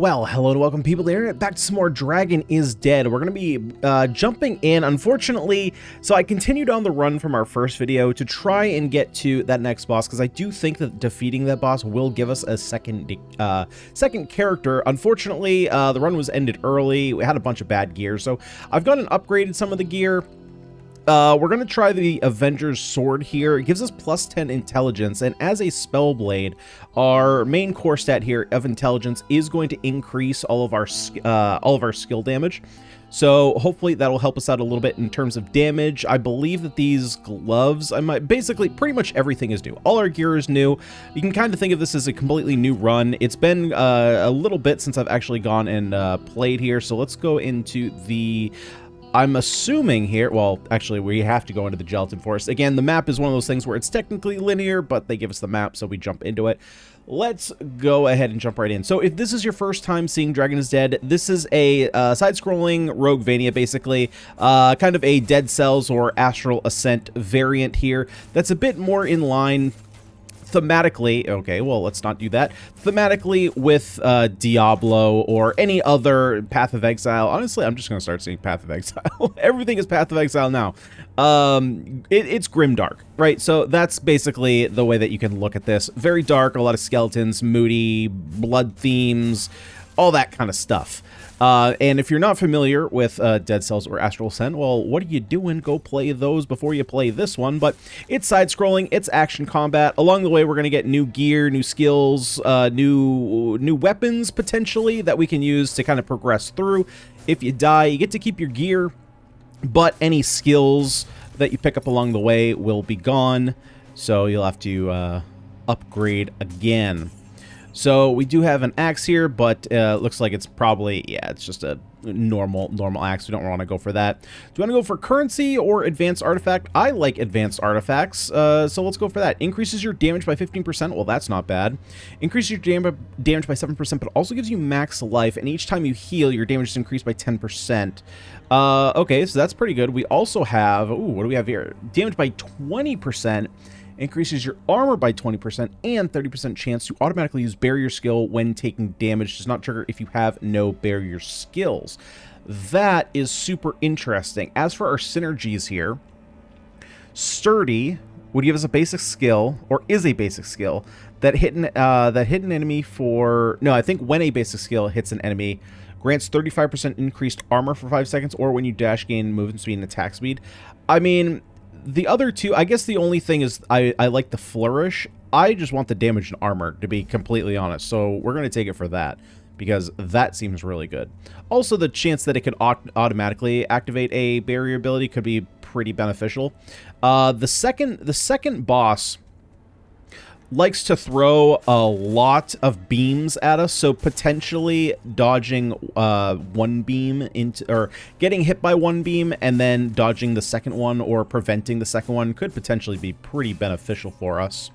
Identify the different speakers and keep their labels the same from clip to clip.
Speaker 1: Well, hello and welcome people there. Back to some more Dragon is Dead. We're going to be jumping in, unfortunately. So I continued on the run from our first video to try and get to that next boss, because I do think that defeating that boss will give us a second character. Unfortunately, the run was ended early. We had a bunch of bad gear, so I've gone and upgraded some of the gear. We're going to try the Avenger's Sword here. It gives us plus 10 intelligence, and as a spell blade, our main core stat here of intelligence is going to increase all of our skill damage. So hopefully that'll help us out a little bit in terms of damage. I believe that these gloves, basically pretty much everything is new. All our gear is new. You can kind of think of this as a completely new run. It's been a little bit since I've actually gone and played here. So let's go into the... I'm assuming here, well, actually, we have to go into the Gelatin Forest. Again, the map is one of those things where it's technically linear, but they give us the map, so we jump into it. Let's go ahead and jump right in. So if this is your first time seeing Dragon is Dead, this is a side-scrolling roguevania, basically. Kind of a Dead Cells or Astral Ascent variant here. That's a bit more in line... thematically, okay, well, let's not do that. Thematically with Diablo or any other Path of Exile. Honestly, I'm just going to start saying Path of Exile. Everything is Path of Exile now. It's grimdark, right? So that's basically the way that you can look at this. Very dark, a lot of skeletons, moody, blood themes, all that kind of stuff. And if you're not familiar with Dead Cells or Astral Ascent, well, what are you doing? Go play those before you play this one. But it's side-scrolling, it's action combat. Along the way, we're going to get new gear, new skills, new weapons, potentially, that we can use to kind of progress through. If you die, you get to keep your gear, but any skills that you pick up along the way will be gone. So you'll have to upgrade again. So we do have an axe here, but looks like it's probably, yeah, it's just a normal axe. We don't want to go for that. Do you want to go for currency or advanced artifact? I like advanced artifacts, so let's go for that. Increases your damage by 15%. Well, that's not bad. Increases your damage by 7%, but also gives you max life, and each time you heal, your damage is increased by 10%. Okay, so that's pretty good. We also have, ooh, what do we have here? Damage by 20%. Increases your armor by 20% and 30% chance to automatically use barrier skill when taking damage. Does not trigger if you have no barrier skills. That is super interesting. As for our synergies here, Sturdy would give us a basic skill, or is a basic skill, that hit an enemy for... No, I think when a basic skill hits an enemy, grants 35% increased armor for 5 seconds, or when you dash, gain movement speed and attack speed. I mean... The other two, I guess the only thing is I like the Flourish. I just want the damage and armor, to be completely honest. So we're going to take it for that, because that seems really good. Also, the chance that it could automatically activate a barrier ability could be pretty beneficial. The second boss likes to throw a lot of beams at us, so potentially dodging one beam into, or getting hit by one beam and then dodging the second one or preventing the second one could potentially be pretty beneficial for us.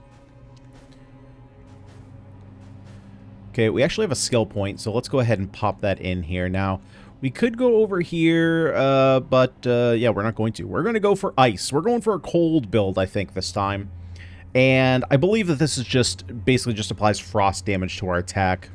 Speaker 1: Okay, we actually have a skill point, so let's go ahead and pop that in here. Now, we could go over here, but yeah, we're not going to. We're going to go for ice. We're going for a cold build, I think, this time. And I believe that this is basically just applies frost damage to our attack.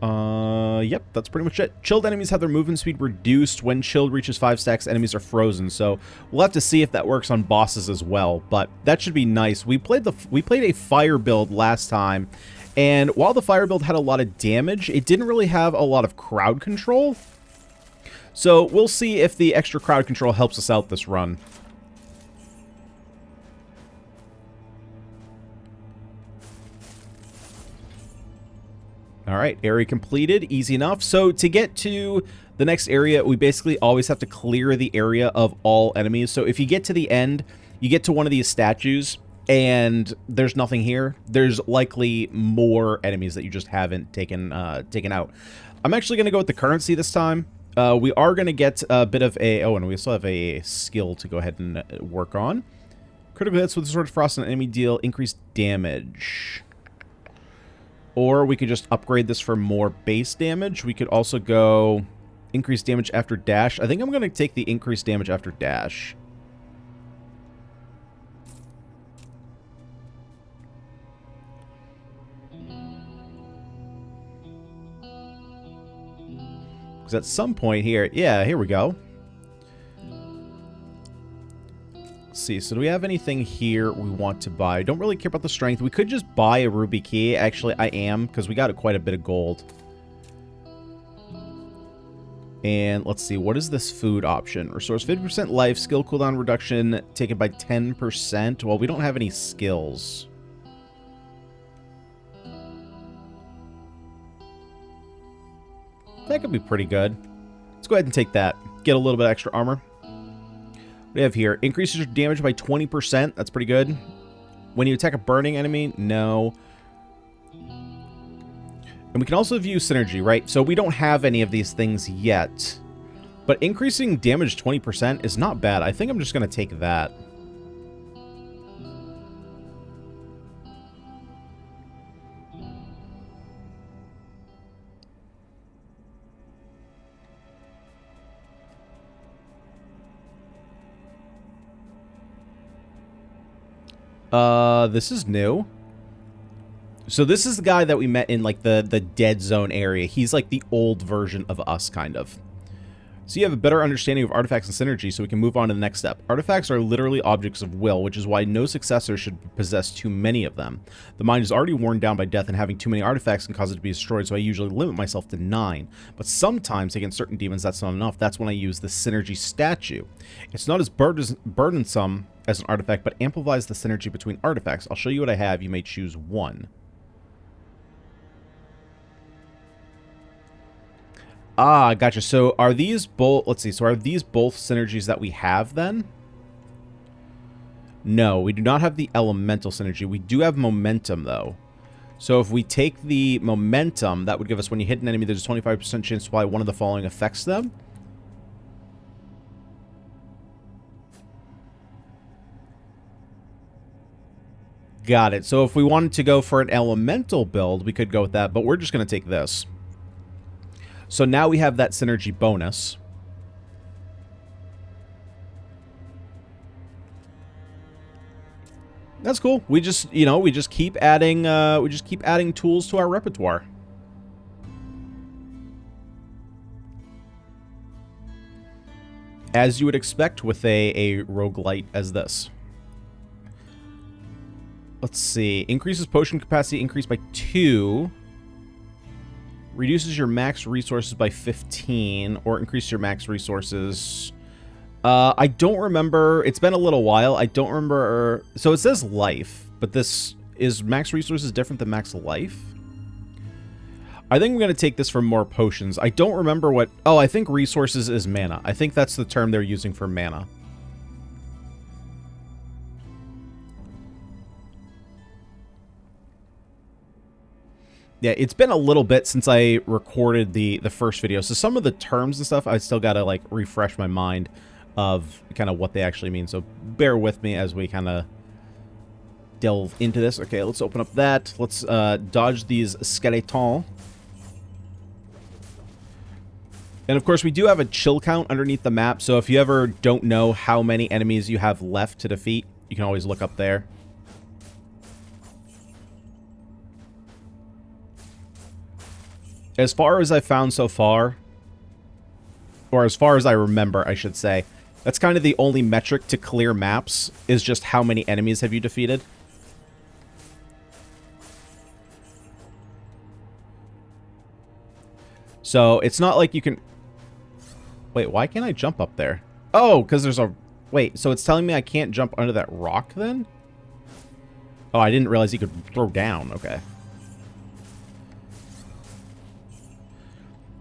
Speaker 1: Yep, that's pretty much it. Chilled enemies have their movement speed reduced. When chilled reaches 5 stacks, enemies are frozen. So we'll have to see if that works on bosses as well. But that should be nice. We played a fire build last time. And while the fire build had a lot of damage, it didn't really have a lot of crowd control. So we'll see if the extra crowd control helps us out this run. All right, area completed, easy enough. So to get to the next area, we basically always have to clear the area of all enemies. So if you get to the end, you get to one of these statues, and there's nothing here. There's likely more enemies that you just haven't taken out. I'm actually going to go with the currency this time. We are going to get a bit of a... Oh, and we also have a skill to go ahead and work on. Critical hits with the Sword of Frost on an enemy deal increased damage. Or we could just upgrade this for more base damage. We could also go increased damage after dash. I think I'm going to take the increased damage after dash. Because at some point here... Yeah, here we go. Let's see. So do we have anything here we want to buy? Don't really care about the strength. We could just buy a ruby key. Actually, I am, because we got quite a bit of gold. And let's see, what is this food option? Restores 50% life, skill cooldown reduction taken by 10%. Well, we don't have any skills. That could be pretty good. Let's go ahead and take that. Get a little bit extra armor. What do we have here? Increases your damage by 20%. That's pretty good. When you attack a burning enemy, no. And we can also view synergy, right? So we don't have any of these things yet. But increasing damage 20% is not bad. I think I'm just going to take that. This is new. So this is the guy that we met in, like, the dead zone area. He's, like, the old version of us, kind of. So you have a better understanding of artifacts and synergy, so we can move on to the next step. Artifacts are literally objects of will, which is why no successor should possess too many of them. The mind is already worn down by death, and having too many artifacts can cause it to be destroyed, so I usually limit myself to 9. But sometimes, against certain demons, that's not enough. That's when I use the synergy statue. It's not as burdensome as an artifact, but amplifies the synergy between artifacts. I'll show you what I have. You may choose one. Ah, gotcha. So are these both... Let's see. So are these both synergies that we have then? No, we do not have the elemental synergy. We do have momentum, though. So if we take the momentum, that would give us, when you hit an enemy, there's a 25% chance to apply one of the following affects them. Got it. So if we wanted to go for an elemental build, we could go with that, but we're just going to take this. So now we have that synergy bonus. That's cool. We just, you know, we just keep adding tools to our repertoire. As you would expect with a roguelite as this. Let's see. Increases potion capacity increased by 2. Reduces your max resources by 15, or increase your max resources. I don't remember. It's been a little while. I don't remember. So it says life, but this is max resources different than max life? I think I'm going to take this for more potions. I don't remember what... Oh, I think resources is mana. I think that's the term they're using for mana. Yeah, it's been a little bit since I recorded the first video, so some of the terms and stuff, I still gotta, like, refresh my mind of kind of what they actually mean, so bear with me as we kind of delve into this. Okay, let's open up that. Let's dodge these skeletons. And, of course, we do have a chill count underneath the map, so if you ever don't know how many enemies you have left to defeat, you can always look up there. As far as I've found so far, or as far as I remember, I should say, that's kind of the only metric to clear maps, is just how many enemies have you defeated. So, it's not like you can... Wait, why can't I jump up there? Oh, because there's a... Wait, so it's telling me I can't jump under that rock, then? Oh, I didn't realize you could throw down. Okay.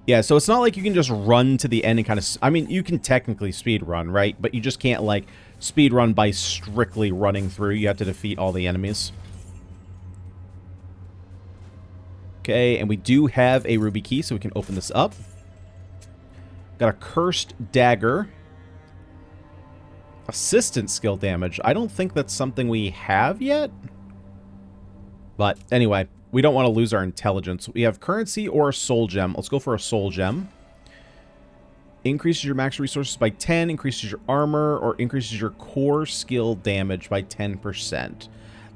Speaker 1: Yeah, so it's not like you can just run to the end and kind of... I mean, you can technically speed run, right? But you just can't, like, speed run by strictly running through. You have to defeat all the enemies. Okay, and we do have a ruby key, so we can open this up. Got a cursed dagger. Assistant skill damage. I don't think that's something we have yet. But anyway... We don't want to lose our intelligence. We have currency or a soul gem. Let's go for a soul gem. Increases your max resources by 10, increases your armor, or increases your core skill damage by 10%. I think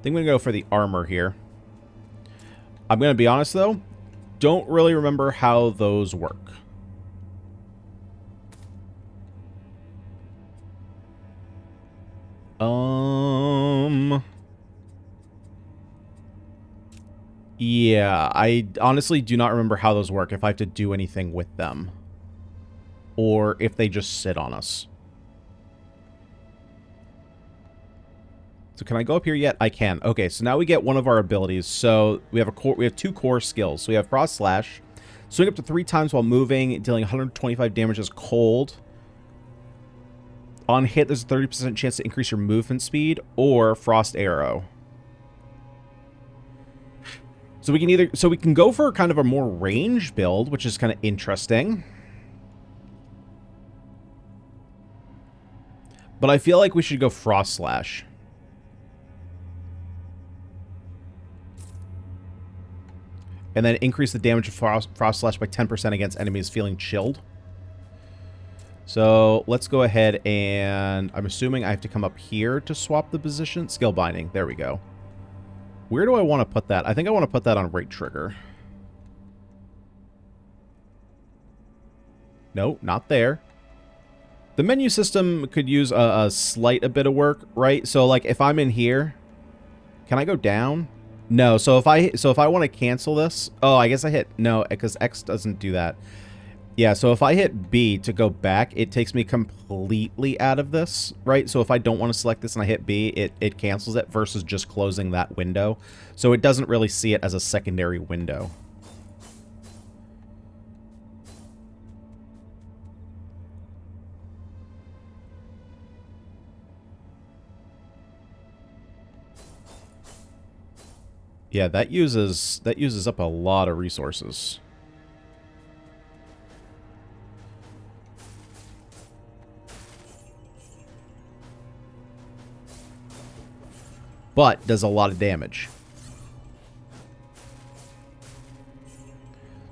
Speaker 1: I'm going to go for the armor here. I'm going to be honest, though. Don't really remember how those work. Yeah, I honestly do not remember how those work, if I have to do anything with them. Or if they just sit on us. So can I go up here yet? I can. Okay, so now we get one of our abilities. So we have we have 2 core skills. So we have Frost Slash, swing up to 3 times while moving, dealing 125 damage as cold. On hit, there's a 30% chance to increase your movement speed, or Frost Arrow. So we can go for kind of a more range build, which is kind of interesting. But I feel like we should go Frost Slash. And then increase the damage of Frost Slash by 10% against enemies feeling chilled. So let's go ahead and... I'm assuming I have to come up here to swap the position. Skill Binding. There we go. Where do I want to put that? I think I want to put that on right trigger. No, not there. The menu system could use a slight bit of work, right? So like if I'm in here, can I go down? No, so if I want to cancel this, oh, I guess I hit no, because X doesn't do that. Yeah, so if I hit B to go back, it takes me completely out of this, right? So if I don't want to select this and I hit B, it cancels it versus just closing that window. So it doesn't really see it as a secondary window. Yeah, that uses up a lot of resources. But does a lot of damage.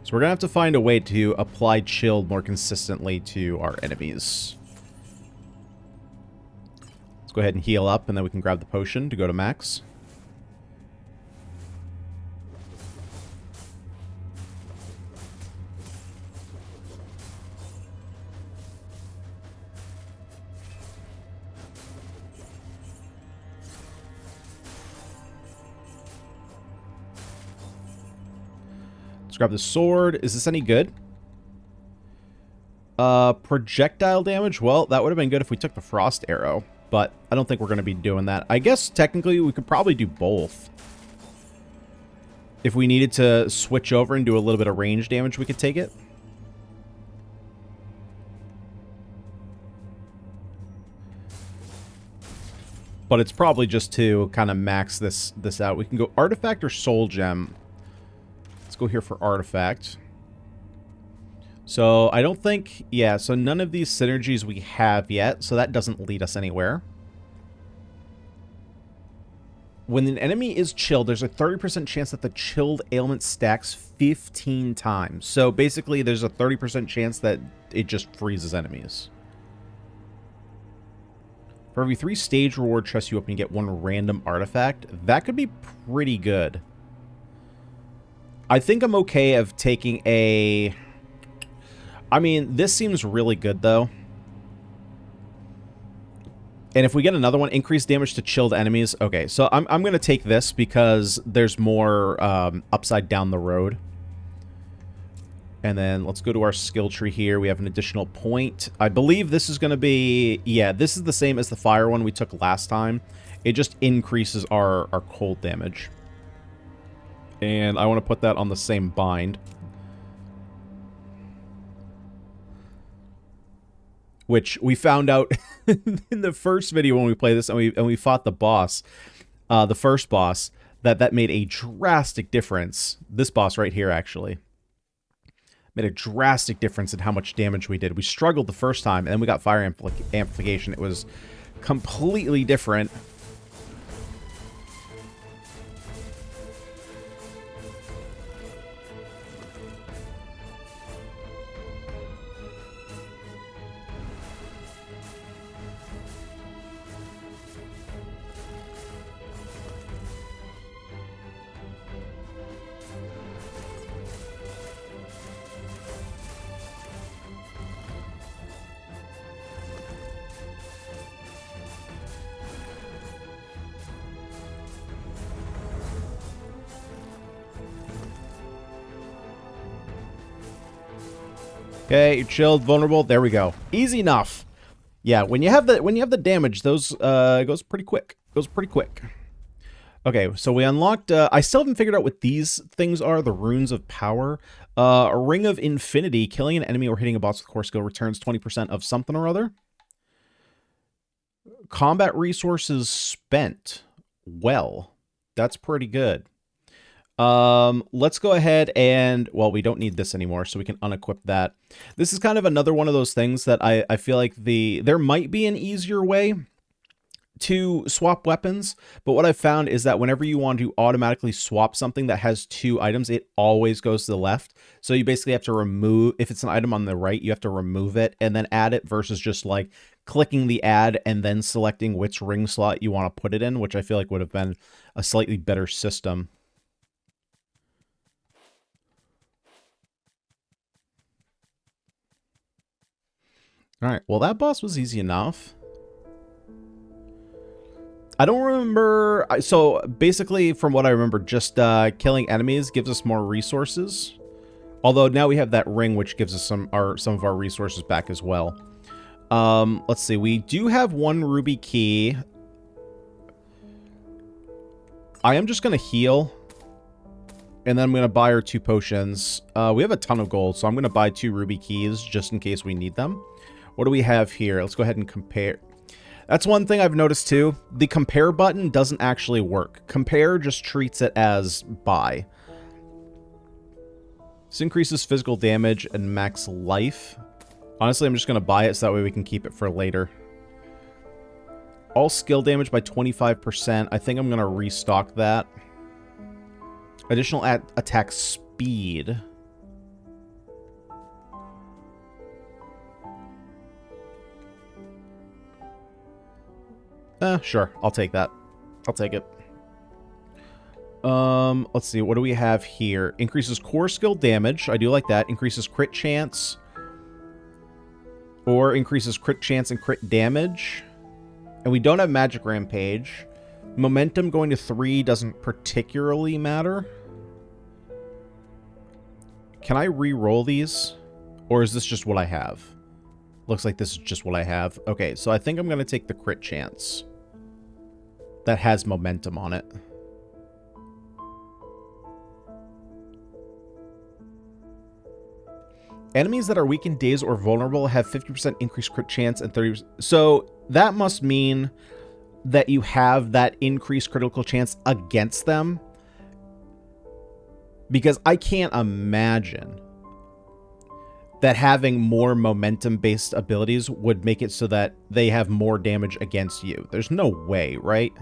Speaker 1: So we're going to have to find a way to apply chill more consistently to our enemies. Let's go ahead and heal up, and then we can grab the potion to go to max. Let's grab the sword. Is this any good? Projectile damage? Well, that would have been good if we took the frost arrow, but I don't think we're going to be doing that. I guess technically we could probably do both. If we needed to switch over and do a little bit of range damage, we could take it. But it's probably just to kind of max this out. We can go artifact or soul gem. Let's go here for artifact. So I don't think, yeah, so none of these synergies we have yet, so that doesn't lead us anywhere. When an enemy is chilled, there's a 30% chance that the chilled ailment stacks 15 times. So basically there's a 30% chance that it just freezes enemies. For every 3 stage reward chests you open, you get 1 random artifact. That could be pretty good. I think I'm okay of taking a... I mean, this seems really good, though. And if we get another one, increased damage to chilled enemies. Okay, so I'm going to take this because there's more upside down the road. And then let's go to our skill tree here. We have an additional point. I believe this is going to be... Yeah, this is the same as the fire one we took last time. It just increases our cold damage. And I want to put that on the same bind. Which we found out in the first video when we played this and we fought the boss, the first boss, that made a drastic difference. This boss right here, actually. Made a drastic difference in how much damage we did. We struggled the first time, and then we got fire amplification. It was completely different. Okay, you're chilled, vulnerable. There we go. Easy enough. Yeah, when you have the damage, those it goes pretty quick. Goes pretty quick. Okay, so we unlocked. I still haven't figured out what these things are. The runes of power. A ring of infinity. Killing an enemy or hitting a boss with core skill returns 20% of something or other. Combat resources spent. Well, that's pretty good. Let's go ahead and, well, we don't need this anymore, so we can unequip that. This is kind of another one of those things that I feel like there might be an easier way to swap weapons, but what I've found is that whenever you want to automatically swap something that has 2 items, it always goes to the left. So you basically have to remove, if it's an item on the right, you have to remove it and then add it versus just like clicking the add and then selecting which ring slot you want to put it in, which I feel like would have been a slightly better system. All right, well, that boss was easy enough. I don't remember. So basically, from what I remember, just killing enemies gives us more resources. Although now we have that ring, which gives us some of our resources back as well. Let's see. We do have 1 ruby key. I am just going to heal. And then I'm going to buy our 2 potions. We have a ton of gold, so I'm going to buy 2 ruby keys just in case we need them. What do we have here? Let's go ahead and compare. That's one thing I've noticed too. The compare button doesn't actually work. Compare just treats it as buy. This increases physical damage and max life. Honestly, I'm just going to buy it so that way we can keep it for later. All skill damage by 25%. I think I'm going to restock that. Additional attack speed. Sure. I'll take that. I'll take it. Let's see. What do we have here? Increases core skill damage. I do like that. Increases crit chance. Or increases crit chance and crit damage. And we don't have magic rampage. Momentum going to 3 doesn't particularly matter. Can I re-roll these? Or is this just what I have? Looks like this is just what I have. Okay, so I think I'm going to take the crit chance. That has momentum on it. Enemies that are weak in daze or vulnerable have 50% increased crit chance and 30%. So that must mean that you have that increased critical chance against them. Because I can't imagine that having more momentum-based abilities would make it so that they have more damage against you. There's no way, right?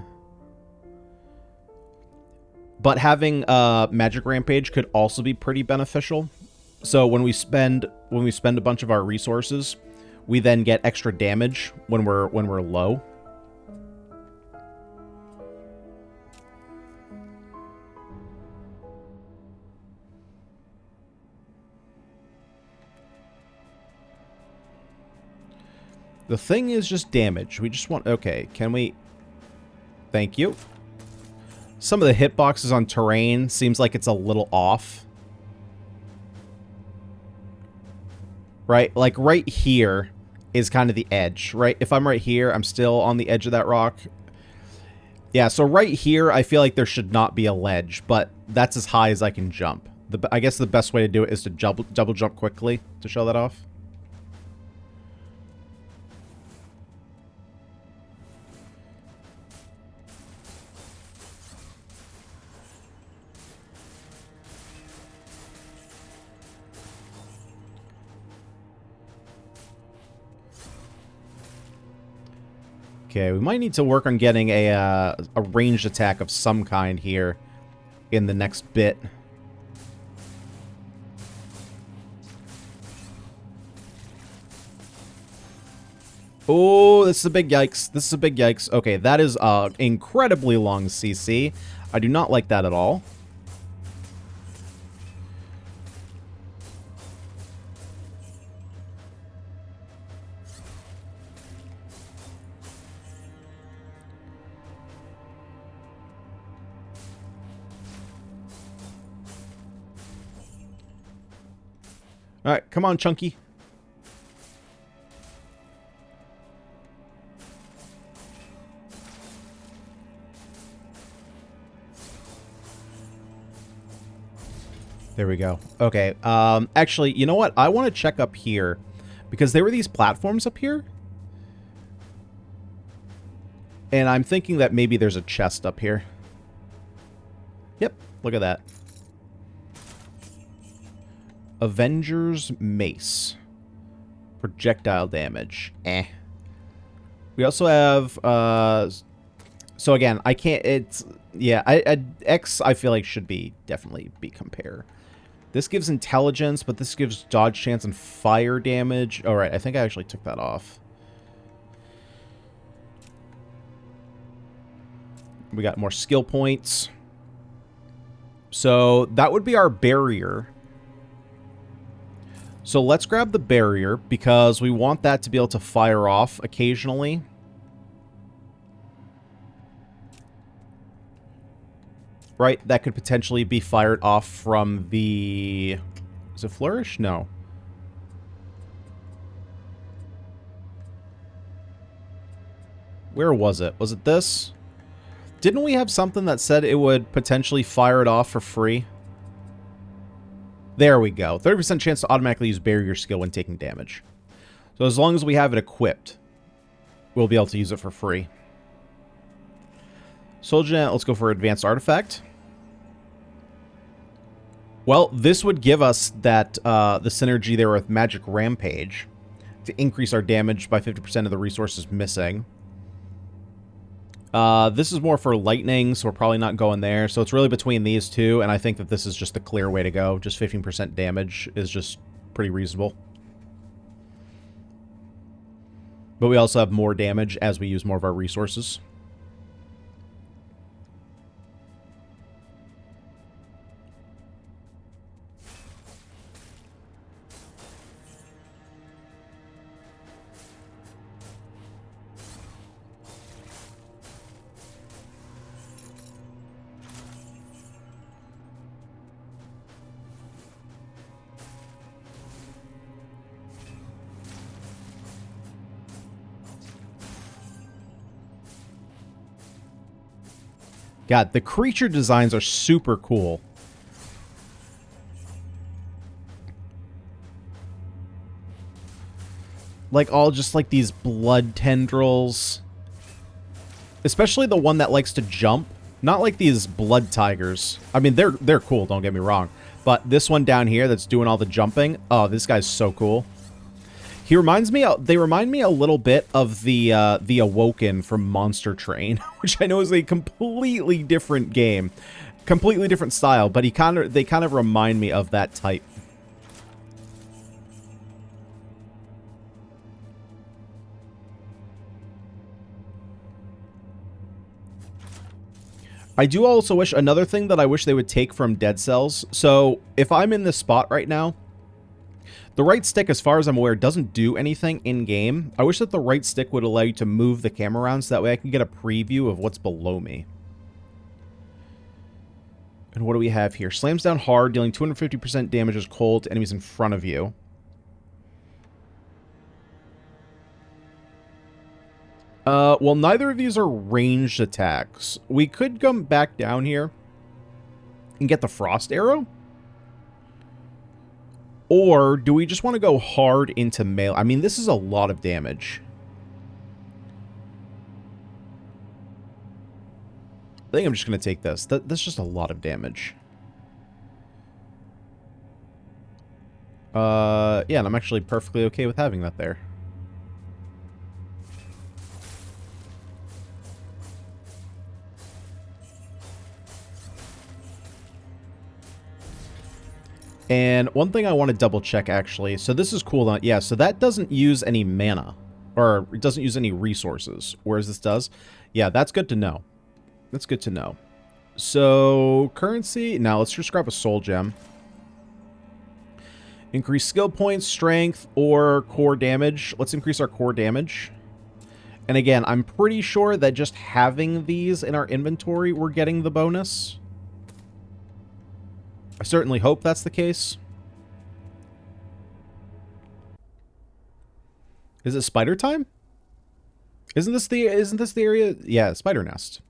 Speaker 1: But having Magic Rampage could also be pretty beneficial. So when we spend a bunch of our resources, we then get extra damage when we're low. The thing is just damage. We just want... Okay, can we... Thank you. Some of the hitboxes on terrain seems like it's a little off. Right? Like, right here is kind of the edge, right? If I'm right here, I'm still on the edge of that rock. Yeah, so right here, I feel like there should not be a ledge, but that's as high as I can jump. I guess the best way to do it is to double jump quickly to show that off. Okay, we might need to work on getting a ranged attack of some kind here in the next bit. Oh, this is a big yikes. This is a big yikes. Okay, that is incredibly long CC. I do not like that at all. Alright, come on, Chunky. There we go. Okay. Actually, you know what? I want to check up here because there were these platforms up here. And I'm thinking that maybe there's a chest up here. Yep. Look at that. Avenger's Mace. Projectile damage. Eh. We also have, so again, I can't, it's, yeah, X I feel like should be, definitely be compare. This gives intelligence, but this gives dodge chance and fire damage. All right, I think I actually took that off. We got more skill points. So that would be our barrier. So let's grab the barrier because we want that to be able to fire off occasionally. Right, that could potentially be fired off from the... Is it Flourish? No. Where was it? Was it this? Didn't we have something that said it would potentially fire it off for free? There we go. 30% chance to automatically use barrier skill when taking damage. So as long as we have it equipped, we'll be able to use it for free. Soldier, let's go for Advanced Artifact. Well, this would give us that the synergy there with Magic Rampage to increase our damage by 50% of the resources missing. This is more for lightning, so we're probably not going there. So it's really between these two, and I think that this is just the clear way to go. Just 15% damage is just pretty reasonable. But we also have more damage as we use more of our resources. God, the creature designs are super cool. Like, all just like these blood tendrils. Especially the one that likes to jump. Not like these blood tigers. I mean, they're cool, don't get me wrong. But this one down here that's doing all the jumping. Oh, this guy's so cool. He reminds me, they remind me a little bit of the Awoken from Monster Train, which I know is a completely different game, completely different style, but they kind of remind me of that type. I do also wish, another thing that I wish they would take from Dead Cells, so if I'm in this spot right now, the right stick, as far as I'm aware, doesn't do anything in-game. I wish that the right stick would allow you to move the camera around so that way I can get a preview of what's below me. And what do we have here? Slams down hard, dealing 250% damage as cold to enemies in front of you. Well, neither of these are ranged attacks. We could come back down here and get the Frost Arrow. Or do we just want to go hard into melee? I mean, this is a lot of damage. I think I'm just going to take this. That's just a lot of damage. Yeah, and I'm actually perfectly okay with having that there. And one thing I want to double check, actually. So this is cool. Yeah, so that doesn't use any mana. Or it doesn't use any resources. Whereas this does. Yeah, that's good to know. That's good to know. So, currency. Now, let's just grab a soul gem. Increase skill points, strength, or core damage. Let's increase our core damage. And again, I'm pretty sure that just having these in our inventory, we're getting the bonus. I certainly hope that's the case. Is it spider time? Isn't this the area? Yeah, spider nest.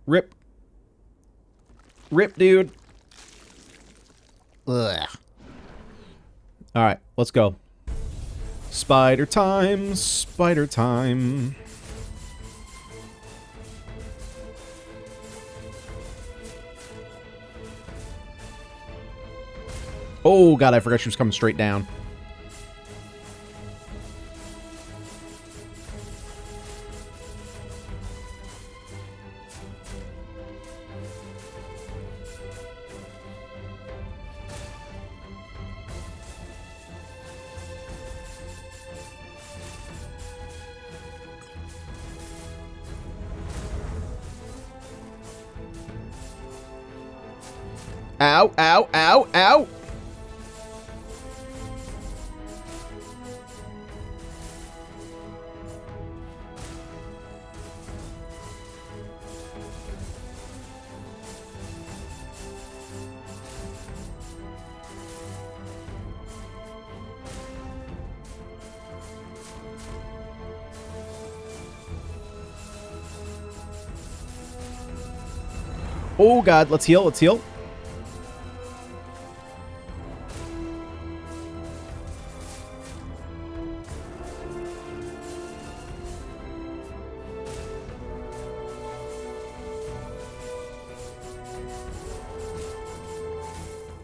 Speaker 1: Rip. Rip, dude. Ugh. Alright, let's go. Spider time, spider time. Oh god, I forgot she was coming straight down. Ow, ow, ow, ow! Oh god, let's heal, let's heal.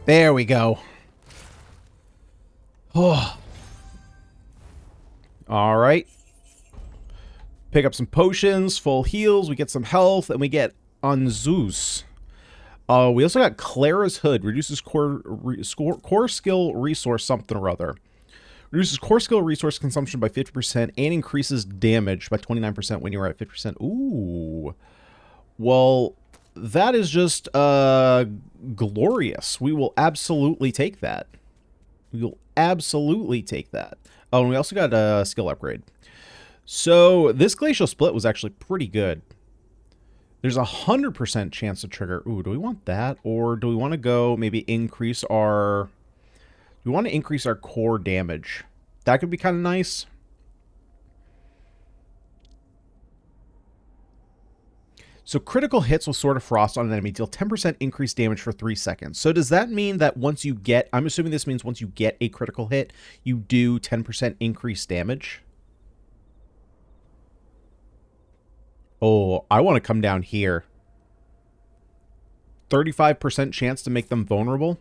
Speaker 1: There we go. Oh. All right. Pick up some potions, full heals, we get some health, and we get Zeus. We also got Clara's Hood. Reduces core skill resource something or other. Reduces core skill resource consumption by 50% and increases damage by 29% when you're at 50%. Ooh. Well, that is just glorious. We will absolutely take that. We will absolutely take that. Oh, and we also got a skill upgrade. So this glacial split was actually pretty good. There's 100% chance to trigger. Ooh, do we want that? Or do we want to go maybe increase our... We want to increase our core damage. That could be kind of nice. So critical hits with Sword of Frost on an enemy deal 10% increased damage for 3 seconds. So does that mean that once you get... I'm assuming this means once you get a critical hit, you do 10% increased damage? Oh, I want to come down here. 35% chance to make them vulnerable.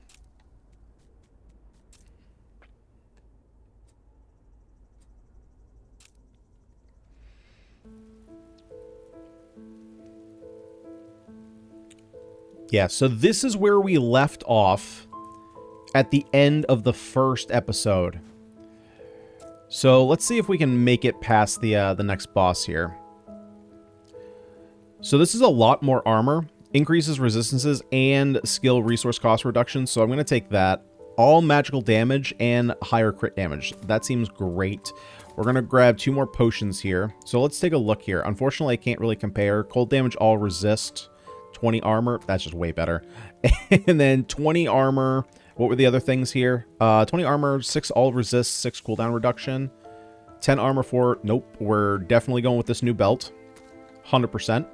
Speaker 1: Yeah, so this is where we left off at the end of the first episode. So let's see if we can make it past the next boss here. So this is a lot more armor, increases resistances, and skill resource cost reduction. So I'm going to take that. All magical damage and higher crit damage. That seems great. We're going to grab 2 more potions here. So let's take a look here. Unfortunately, I can't really compare. Cold damage, all resist. 20 armor. That's just way better. And then 20 armor. What were the other things here? 20 armor, 6 all resist, 6 cooldown reduction. 10 armor for... Nope. We're definitely going with this new belt. 100%.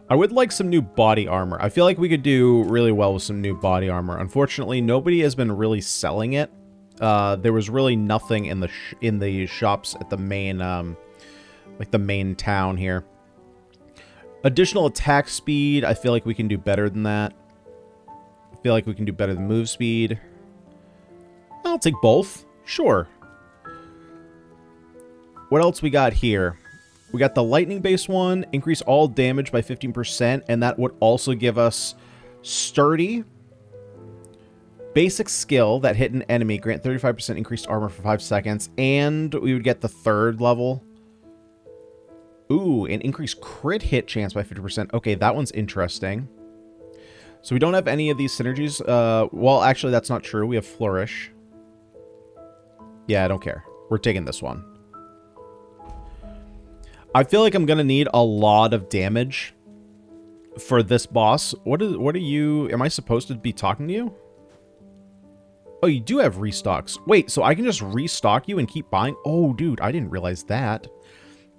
Speaker 1: I would like some new body armor. I feel like we could do really well with some new body armor. Unfortunately, nobody has been really selling it. There was really nothing in the shops at the main, like the main town here. Additional attack speed. I feel like we can do better than that. I feel like we can do better than move speed. I'll take both. Sure. What else we got here? We got the lightning-based one, increase all damage by 15%, and that would also give us sturdy, basic skill that hit an enemy, grant 35% increased armor for 5 seconds, and we would get the 3rd level. Ooh, an increased crit hit chance by 50%. Okay, that one's interesting. So we don't have any of these synergies. Well, actually, that's not true. We have Flourish. Yeah, I don't care. We're taking this one. I feel like I'm going to need a lot of damage for this boss. What are you... Am I supposed to be talking to you? Oh, you do have restocks. Wait, so I can just restock you and keep buying? Oh, dude, I didn't realize that.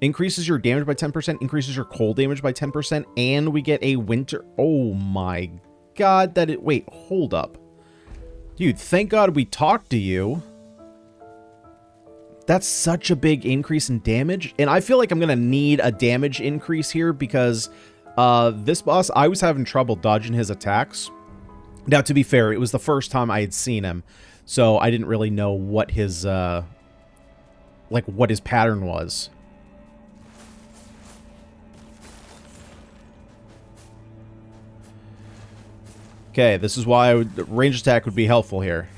Speaker 1: Increases your damage by 10%, increases your cold damage by 10%, and we get a winter... Oh my god, that it... Wait, hold up. Dude, thank god we talked to you. That's such a big increase in damage, and I feel like I'm gonna need a damage increase here because this boss, I was having trouble dodging his attacks. Now, to be fair, it was the first time I had seen him, so I didn't really know what his, like, what his pattern was. Okay, this is why range attack would be helpful here.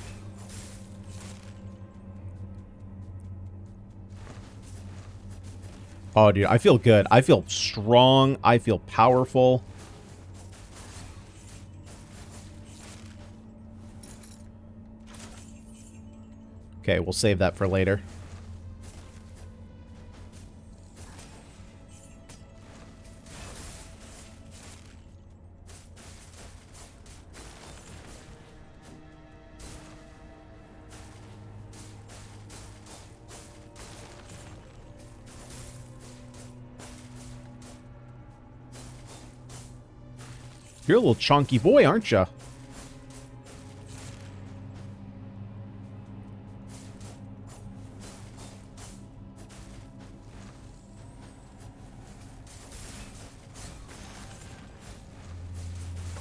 Speaker 1: Oh, dude, I feel good. I feel strong. I feel powerful. Okay, we'll save that for later. You're a little chunky boy, aren't you?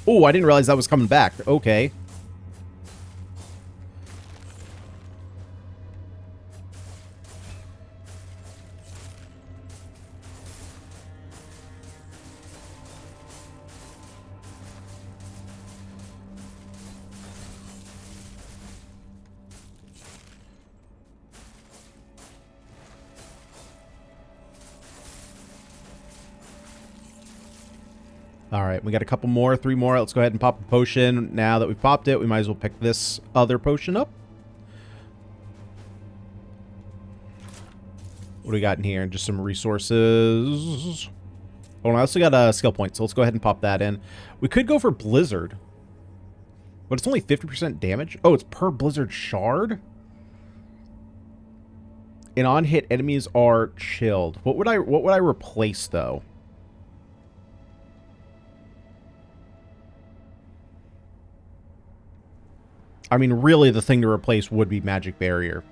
Speaker 1: Oh, I didn't realize that was coming back. Okay. Alright, we got a couple more, 3 more. Let's go ahead and pop the potion. Now that we've popped it, we might as well pick this other potion up. What do we got in here? Just some resources. Oh, I also got a skill point, so let's go ahead and pop that in. We could go for Blizzard. But it's only 50% damage. Oh, it's per Blizzard shard? And on-hit enemies are chilled. What would I replace, though? I mean, really, the thing to replace would be Magic Barrier.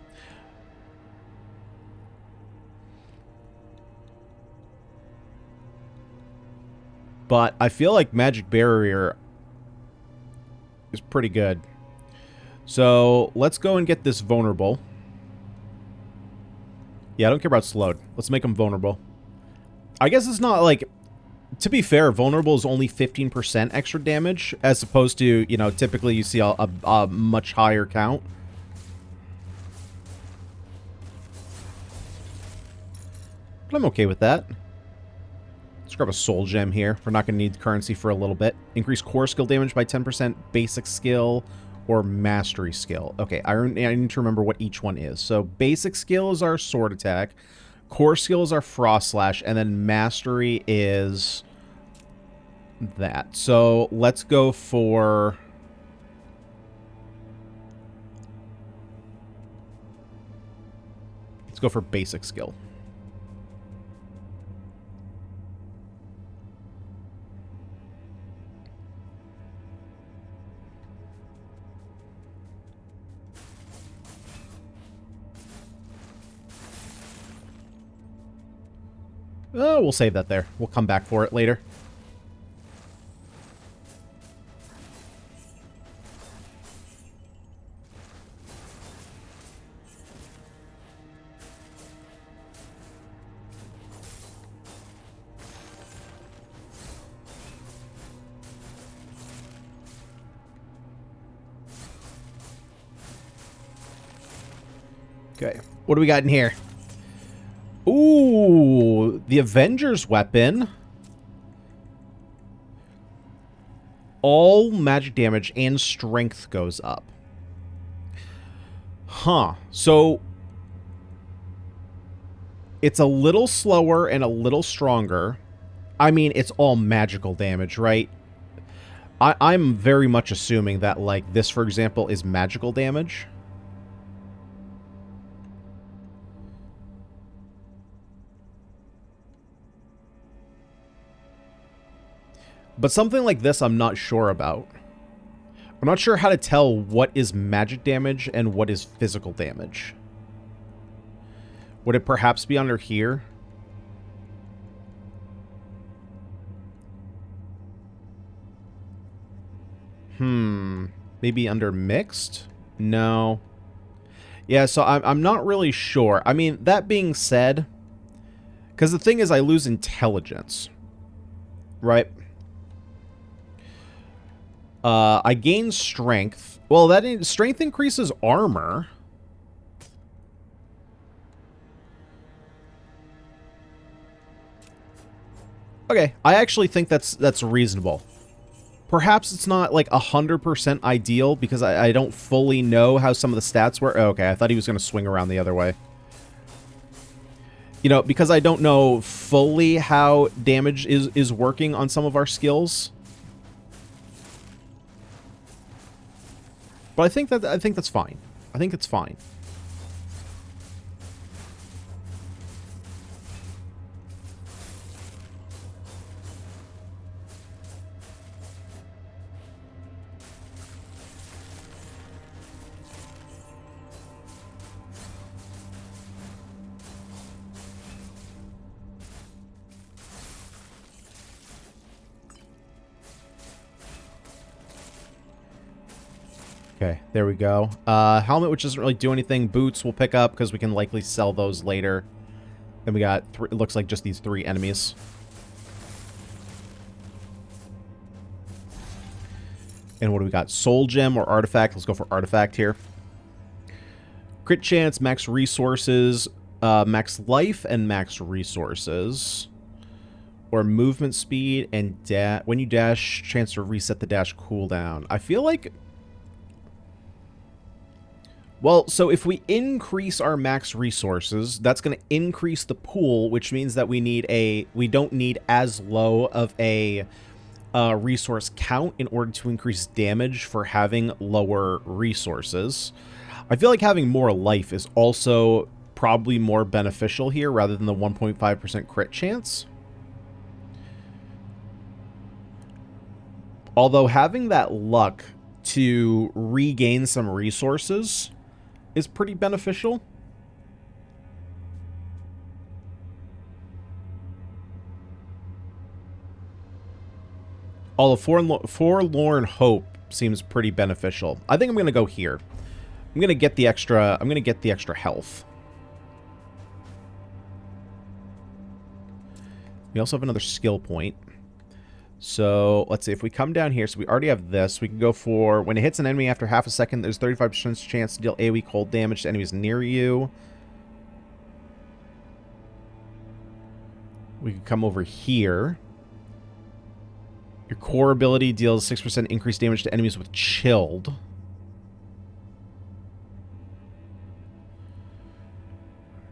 Speaker 1: But I feel like Magic Barrier is pretty good. So, let's go and get this vulnerable. Yeah, I don't care about slowed. Let's make them vulnerable. I guess it's not like... To be fair, vulnerable is only 15% extra damage, as opposed to, you know, typically you see a much higher count. But I'm okay with that. Let's grab a soul gem here. We're not going to need currency for a little bit. Increase core skill damage by 10%, basic skill, or mastery skill. Okay, I need to remember what each one is. So basic skill is our sword attack. Core skill is our frost slash, and then mastery is that. So let's go for... Let's go for basic skill. Oh, we'll save that there. We'll come back for it later. Okay, what do we got in here? Ooh, the Avenger's weapon. All magic damage and strength goes up. Huh. So, it's a little slower and a little stronger. I mean, it's all magical damage, right? I'm very much assuming that, like, this, for example, is magical damage. But something like this I'm not sure about. I'm not sure how to tell what is magic damage and what is physical damage. Would it perhaps be under here? Maybe under mixed? No. Yeah, so I'm not really sure. I mean, that being said, because the thing is I lose intelligence, right? I gain strength. Well, strength increases armor. Okay, I actually think that's reasonable. Perhaps it's not like 100% ideal because I don't fully know how some of the stats work. Oh, okay, I thought he was going to swing around the other way. You know, because I don't know fully how damage is working on some of our skills. But I think that's fine. I think it's fine. Okay, there we go. Helmet, which doesn't really do anything. Boots we'll pick up because we can likely sell those later. Then we got, it looks like just these 3 enemies. And what do we got? Soul Gem or Artifact? Let's go for Artifact here. Crit chance, max resources, max life, and max resources. Or movement speed and when you dash, chance to reset the dash cooldown. I feel like... Well, so if we increase our max resources, that's going to increase the pool, which means that we don't need as low of a resource count in order to increase damage for having lower resources. I feel like having more life is also probably more beneficial here rather than the 1.5% crit chance. Although having that luck to regain some resources is pretty beneficial. Although Forlorn Hope seems pretty beneficial. I think I'm going to go here. I'm going to get the extra health. We also have another skill point. So, let's see. If we come down here, so we already have this. We can go for, when it hits an enemy after half a second, there's 35% chance to deal AoE cold damage to enemies near you. We can come over here. Your core ability deals 6% increased damage to enemies with chilled.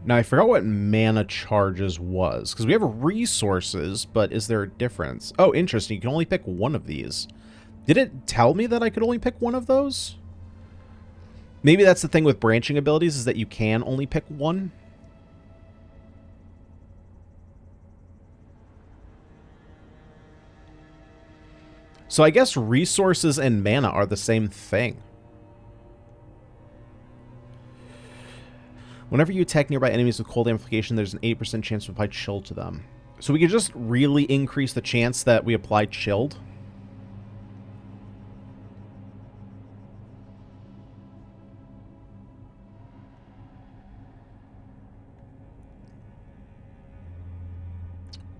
Speaker 1: Now, I forgot what mana charges was, because we have resources, but is there a difference? Oh, interesting. You can only pick one of these. Did it tell me that I could only pick one of those? Maybe that's the thing with branching abilities, is that you can only pick one. So I guess resources and mana are the same thing. Whenever you attack nearby enemies with cold amplification, there's an 8% chance to apply chill to them. So we could just really increase the chance that we apply chilled.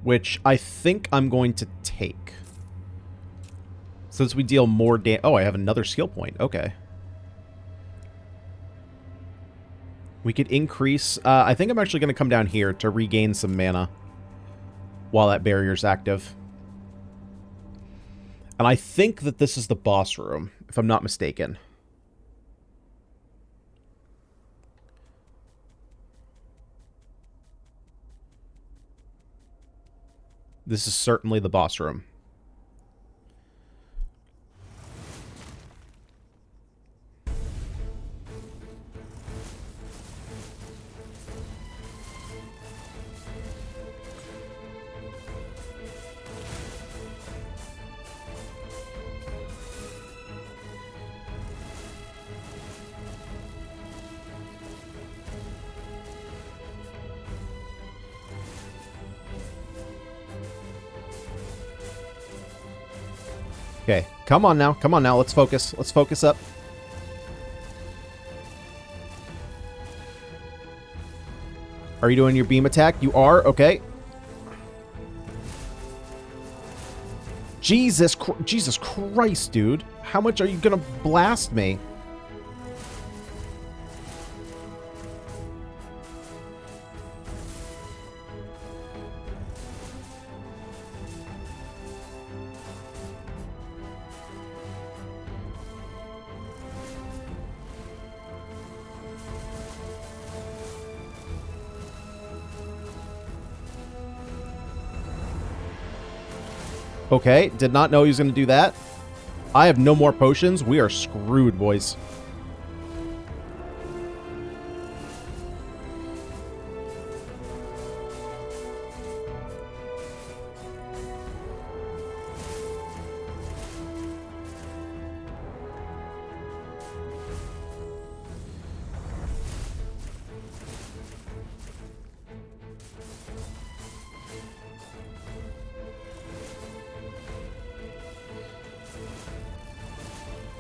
Speaker 1: Which I think I'm going to take. Since we deal more damage... Oh, I have another skill point. Okay. We could increase... I think I'm actually going to come down here to regain some mana while that barrier's active. And I think that this is the boss room, if I'm not mistaken. This is certainly the boss room. Okay, come on now. Come on now. Let's focus. Let's focus up. Are you doing your beam attack? You are? Okay. Jesus Christ, dude. How much are you gonna blast me? Okay, did not know he was going to do that. I have no more potions. We are screwed, boys.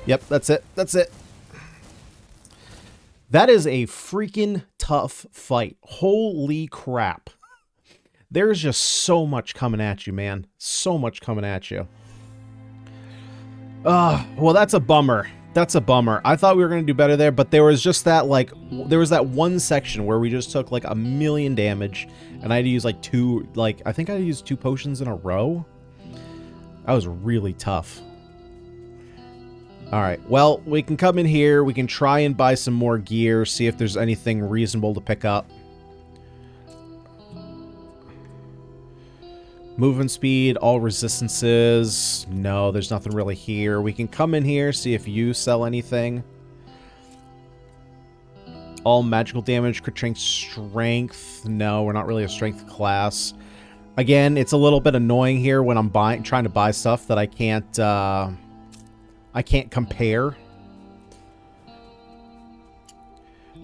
Speaker 1: Yep, that's it. That's it. That is a freaking tough fight. Holy crap. There's just so much coming at you, man. So much coming at you. Well, that's a bummer. That's a bummer. I thought we were going to do better there, but there was just that, like, there was that one section where we just took, like, 1,000,000 damage, and I had to use, like, I think I used 2 potions in a row. That was really tough. Alright, well, we can come in here, we can try and buy some more gear, see if there's anything reasonable to pick up. Movement speed, all resistances. No, there's nothing really here. We can come in here, see if you sell anything. All magical damage, crit strength. No, we're not really a strength class. Again, it's a little bit annoying here when I'm trying to buy stuff that I can't compare.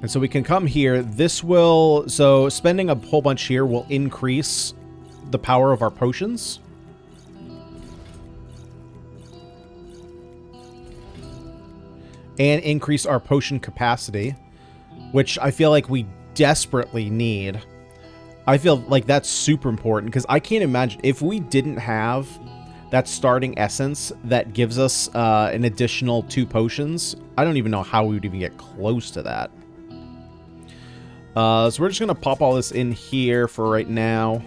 Speaker 1: And so we can come here. This will... So spending a whole bunch here will increase the power of our potions. And increase our potion capacity, which I feel like we desperately need. I feel like that's super important, because I can't imagine if we didn't have that starting essence that gives us an additional 2 potions. I don't even know how we would even get close to that. So we're just going to pop all this in here for right now.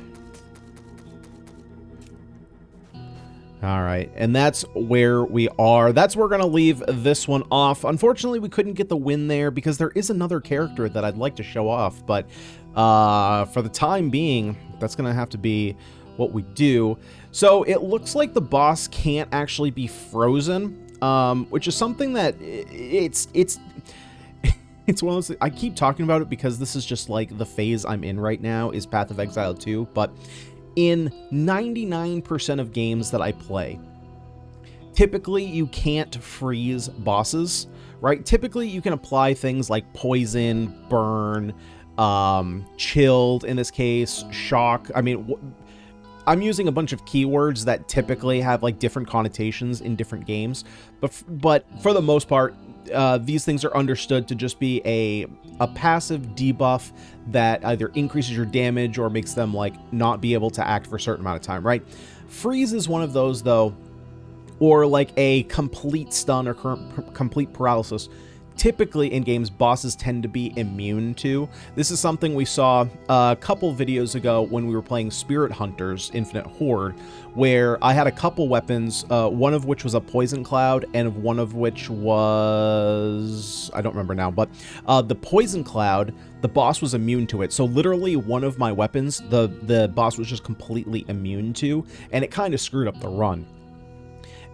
Speaker 1: Alright, and that's where we are. That's where we're going to leave this one off. Unfortunately, we couldn't get the win there because there is another character that I'd like to show off. But for the time being, that's going to have to be what we do. So it looks like the boss can't actually be frozen, which is something that it's one of those things. I keep talking about it because this is just like the phase I'm in right now is Path of Exile 2, but in 99% of games that I play, typically you can't freeze bosses, right? Typically you can apply things like poison, burn, chilled in this case, shock. I mean, I'm using a bunch of keywords that typically have like different connotations in different games, but for the most part, these things are understood to just be a passive debuff that either increases your damage or makes them like not be able to act for a certain amount of time, right? Freeze is one of those though, or like a complete stun or complete paralysis. Typically in games, bosses tend to be immune to. This is something we saw a couple videos ago when we were playing Spirit Hunters Infinite Horde, where I had a couple weapons, one of which was a Poison Cloud, and one of which was... I don't remember now, but the Poison Cloud, the boss was immune to it. So literally one of my weapons, the boss was just completely immune to, and it kind of screwed up the run.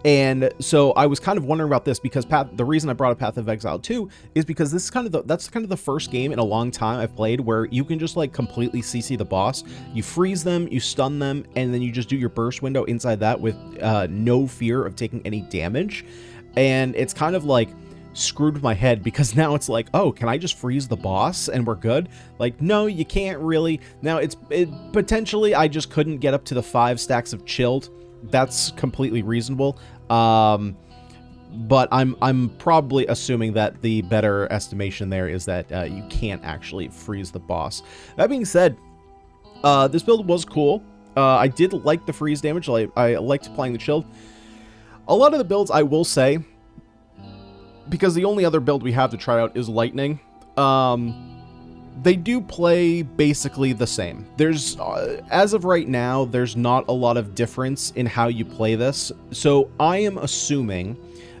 Speaker 1: And so I was kind of wondering about this because the reason I brought up Path of Exile 2 is because this is that's kind of the first game in a long time I've played where you can just like completely CC the boss. You freeze them, you stun them, and then you just do your burst window inside that with no fear of taking any damage. And it's kind of like screwed with my head because now it's like, oh, can I just freeze the boss and we're good? Like, no, you can't really. Now potentially I just couldn't get up to the 5 stacks of chilled that's completely reasonable. But I'm probably assuming that the better estimation there is that you can't actually freeze the boss. That being said, this build was cool. I did like the freeze damage. I liked applying the shield. A lot of the builds, I will say, because the only other build we have to try out is lightning, they do play basically the same. There's, as of right now, there's not a lot of difference in how you play this. So I am assuming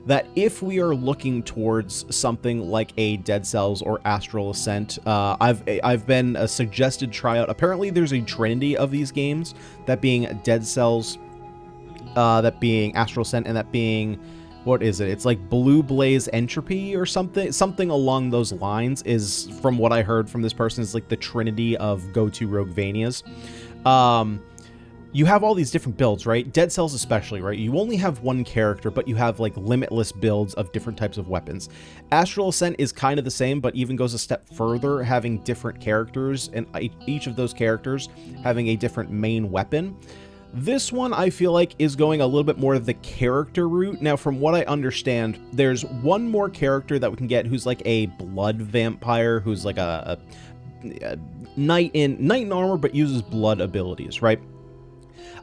Speaker 1: that if we are looking towards something like a Dead Cells or Astral Ascent, I've been a suggested tryout. Apparently there's a trinity of these games, that being Dead Cells, that being Astral Ascent, and that being, what is it? It's like Blue Blaze Entropy or something along those lines, is, from what I heard from this person, is like the trinity of go-to roguevanias. You have all these different builds, right? Dead Cells especially, right? You only have one character, but you have like limitless builds of different types of weapons. Astral Ascent is kind of the same, but even goes a step further, having different characters, and each of those characters having a different main weapon. This one, I feel like, is going a little bit more of the character route. Now, from what I understand, there's one more character that we can get who's like a blood vampire, who's like a knight in armor, but uses blood abilities, right?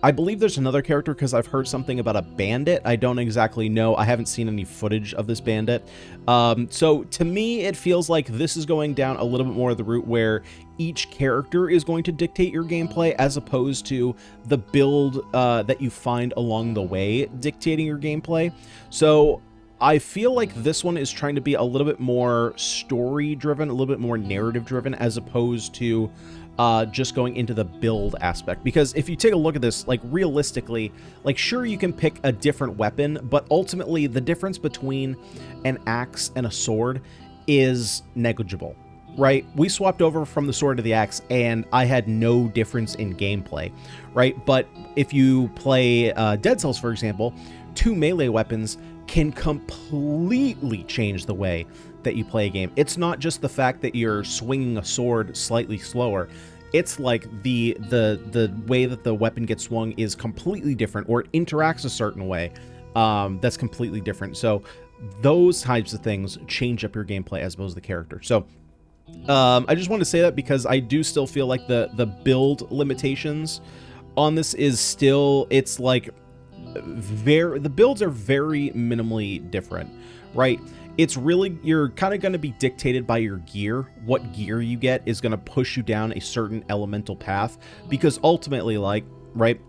Speaker 1: I believe there's another character, because I've heard something about a bandit. I don't exactly know. I haven't seen any footage of this bandit. So to me, it feels like this is going down a little bit more of the route where each character is going to dictate your gameplay, as opposed to the build that you find along the way dictating your gameplay. So I feel like this one is trying to be a little bit more story-driven, a little bit more narrative-driven, as opposed to just going into the build aspect. Because if you take a look at this, like, realistically, like, sure, you can pick a different weapon, but ultimately the difference between an axe and a sword is negligible, right? We swapped over from the sword to the axe, and I had no difference in gameplay, right? But if you play Dead Cells, for example, two melee weapons can completely change the way that you play a game. It's not just the fact that you're swinging a sword slightly slower. It's like the way that the weapon gets swung is completely different, or it interacts a certain way that's completely different. So those types of things change up your gameplay as opposed to the character. So I just want to say that, because I do still feel like the build limitations on this is still, it's like the builds are very minimally different, right? It's really, you're kind of going to be dictated by your gear. What gear you get is going to push you down a certain elemental path, because ultimately, like, right,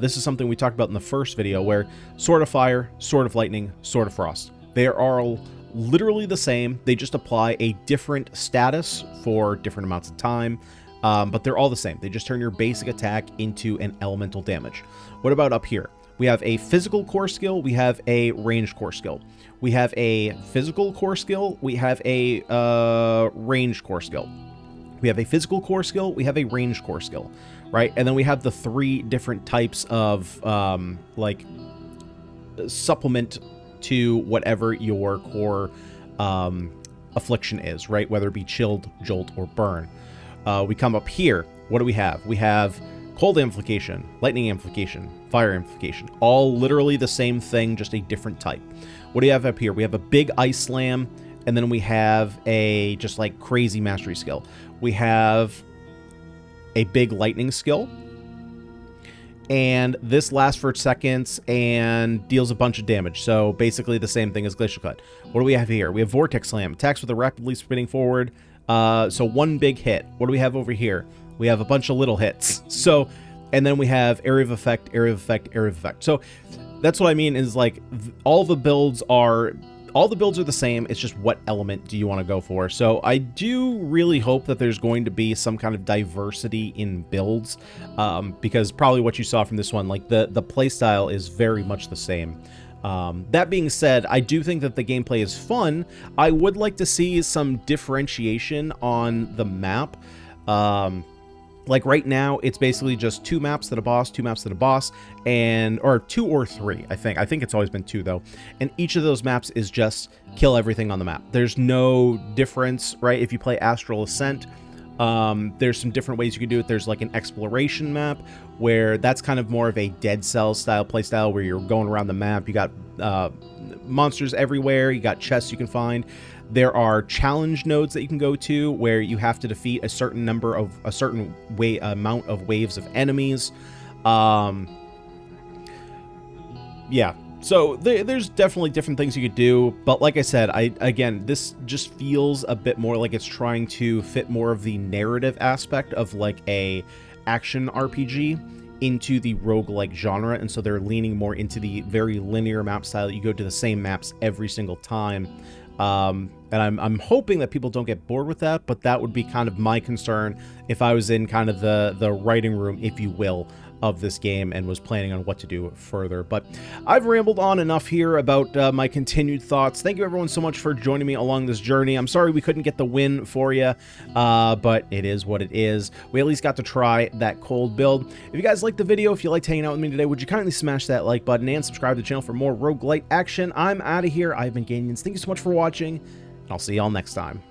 Speaker 1: this is something we talked about in the first video, where Sword of Fire, Sword of Lightning, Sword of Frost, they are all literally the same. They just apply a different status for different amounts of time, but they're all the same. They just turn your basic attack into an elemental damage. What about up here? We have a physical core skill, we have a ranged core skill. We have a physical core skill, we have a ranged core skill. We have a physical core skill, we have a ranged core skill, right? And then we have the three different types of, like, supplement to whatever your core affliction is, right? Whether it be chilled, jolt, or burn. We come up here, what do we have? We have cold amplification, lightning amplification, fire amplification, all literally the same thing, just a different type. What do you have up here? We have a big ice slam, and then we have a just like crazy mastery skill. We have a big lightning skill, and this lasts for seconds and deals a bunch of damage. So basically the same thing as Glacial Cut. What do we have here? We have Vortex Slam, attacks with a rapidly spinning forward. So one big hit. What do we have over here? We have a bunch of little hits. So, and then we have area of effect, area of effect, area of effect. So that's what I mean, is like all the builds are the same. It's just what element do you want to go for? So I do really hope that there's going to be some kind of diversity in builds, because probably what you saw from this one, like the playstyle is very much the same. That being said, I do think that the gameplay is fun. I would like to see some differentiation on the map. Like right now, it's basically just 2 maps that a boss, 2 maps that a boss, or 2 or 3, I think. I think it's always been 2, though. And each of those maps is just kill everything on the map. There's no difference, right? If you play Astral Ascent, There's some different ways you can do it. There's like an exploration map where that's kind of more of a Dead Cells style playstyle where you're going around the map. You got monsters everywhere. You got chests you can find. There are challenge nodes that you can go to where you have to defeat a certain amount of waves of enemies. Yeah. So there's definitely different things you could do, but like I said, again, this just feels a bit more like it's trying to fit more of the narrative aspect of like a action RPG into the roguelike genre, and so they're leaning more into the very linear map style. You go to the same maps every single time, and I'm hoping that people don't get bored with that, but that would be kind of my concern if I was in kind of the writing room, if you will, of this game and was planning on what to do further. But I've rambled on enough here about my continued thoughts. Thank you everyone so much for joining me along this journey. I'm sorry we couldn't get the win for you, but it is what it is. We at least got to try that cold build. If you guys liked the video, if you liked hanging out with me today, would you kindly smash that like button and subscribe to the channel for more roguelite action? I'm out of here. I've been Ganyonz. Thank you so much for watching, and I'll see y'all next time.